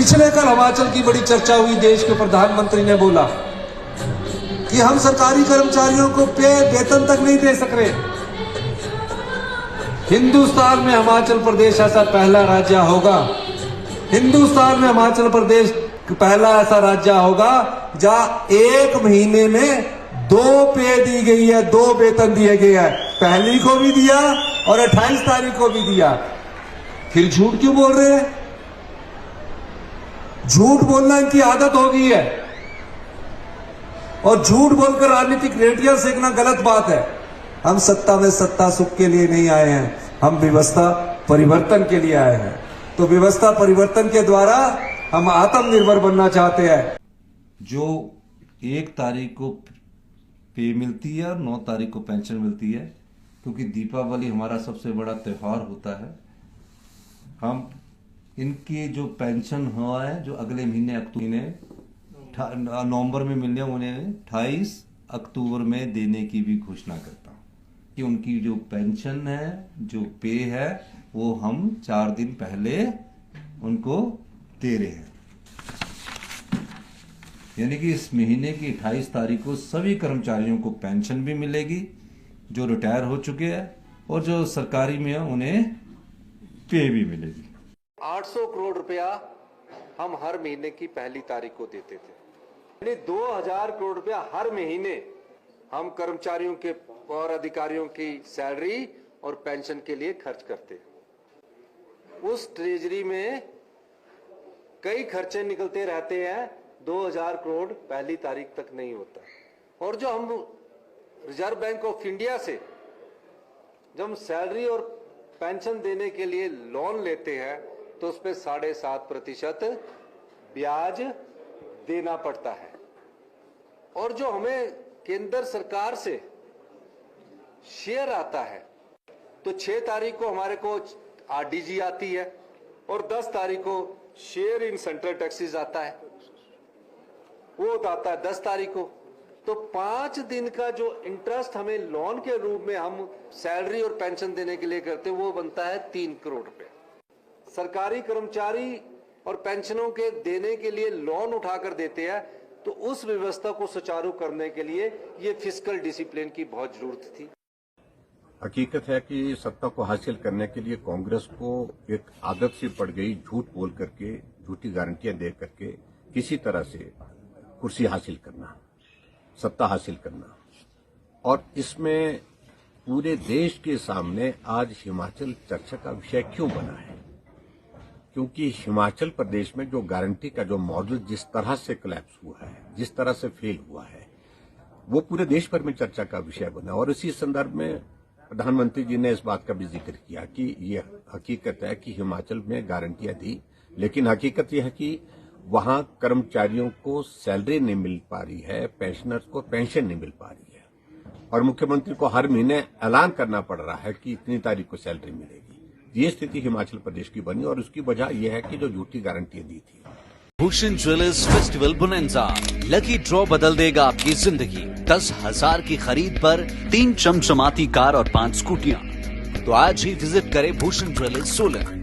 पिछले कल हिमाचल की बड़ी चर्चा हुई, देश के प्रधानमंत्री ने बोला कि हम सरकारी कर्मचारियों को वेतन तक नहीं दे सक रहे। हिंदुस्तान में हिमाचल प्रदेश ऐसा पहला राज्य होगा, हिंदुस्तान में हिमाचल प्रदेश पहला ऐसा राज्य होगा जहां एक महीने में 2 पे दी गई है, 2 वेतन दिए गए हैं। पहली को भी दिया और 28 तारीख को भी दिया। फिर झूठ क्यों बोल रहे हैं? झूठ बोलना इनकी आदत हो गई है और झूठ बोलकर राजनीतिक रेटियां सेकना गलत बात है। हम सत्ता में सत्ता सुख के लिए नहीं आए हैं, हम व्यवस्था परिवर्तन के लिए आए हैं। तो व्यवस्था परिवर्तन के द्वारा हम आत्मनिर्भर बनना चाहते हैं। जो 1 तारीख को पे मिलती है और 9 तारीख को पेंशन मिलती है, क्योंकि दीपावली हमारा सबसे बड़ा त्यौहार होता है। हम इनकी जो पेंशन हुआ है, जो अगले महीने नवंबर में मिलने, उन्हें 28 अक्टूबर में देने की भी घोषणा करता हूँ कि उनकी जो पेंशन है, जो पे है, वो हम 4 दिन पहले उनको दे रहे हैं। यानी कि इस महीने की 28 तारीख को सभी कर्मचारियों को पेंशन भी मिलेगी, जो रिटायर हो चुके हैं, और जो सरकारी में है उन्हें पे भी मिलेगी। 800 करोड़ रुपया हम हर महीने की पहली तारीख को देते थे, यानी 2000 करोड़ रुपया हर महीने हम कर्मचारियों के और अधिकारियों की सैलरी और पेंशन के लिए खर्च करते। उस ट्रेजरी में कई खर्चे निकलते रहते हैं, 2000 करोड़ पहली तारीख तक नहीं होता। और जो हम रिजर्व बैंक ऑफ इंडिया से जब हम सैलरी और पेंशन देने के लिए लोन लेते हैं तो उस पर 7.5% ब्याज देना पड़ता है। और जो हमें केंद्र सरकार से शेयर आता है तो 6 तारीख को हमारे को आरडीजी आती है और 10 तारीख को शेयर इन सेंट्रल टैक्सेस आता है, वो आता है 10 तारीख को। तो 5 दिन का जो इंटरेस्ट हमें लोन के रूप में हम सैलरी और पेंशन देने के लिए करते हैं, वो बनता है 3 करोड़ रुपए। सरकारी कर्मचारी और पेंशनों के देने के लिए लोन उठाकर देते हैं, तो उस व्यवस्था को सुचारू करने के लिए ये फिस्कल डिसिप्लिन की बहुत जरूरत थी। हकीकत है कि सत्ता को हासिल करने के लिए कांग्रेस को एक आदत सी पड़ गई, झूठ बोल करके, झूठी गारंटियां दे करके किसी तरह से कुर्सी हासिल करना, सत्ता हासिल करना। और इसमें पूरे देश के सामने आज हिमाचल चर्चा का विषय क्यों बना है? क्योंकि हिमाचल प्रदेश में जो गारंटी का जो मॉडल जिस तरह से कोलैप्स हुआ है, जिस तरह से फेल हुआ है, वो पूरे देश भर में चर्चा का विषय बना। और इसी संदर्भ में प्रधानमंत्री जी ने इस बात का भी जिक्र किया कि ये हकीकत है कि हिमाचल में गारंटियां दी, लेकिन हकीकत यह है कि वहां कर्मचारियों को सैलरी नहीं मिल पा रही है, पेंशनर्स को पेंशन नहीं मिल पा रही है, और मुख्यमंत्री को हर महीने ऐलान करना पड़ रहा है कि इतनी तारीख को सैलरी मिलेगी। ये स्थिति हिमाचल प्रदेश की बनी और उसकी वजह यह है कि जो झूठी गारंटियां दी थी। Bhushan jewellers festival bonanza, lucky draw बदल देगा आपकी जिंदगी। 10,000 की खरीद पर 3 चमचमाती कार और 5 स्कूटियां। तो आज ही विजिट करें भूषण ज्वेलर्स सोलन।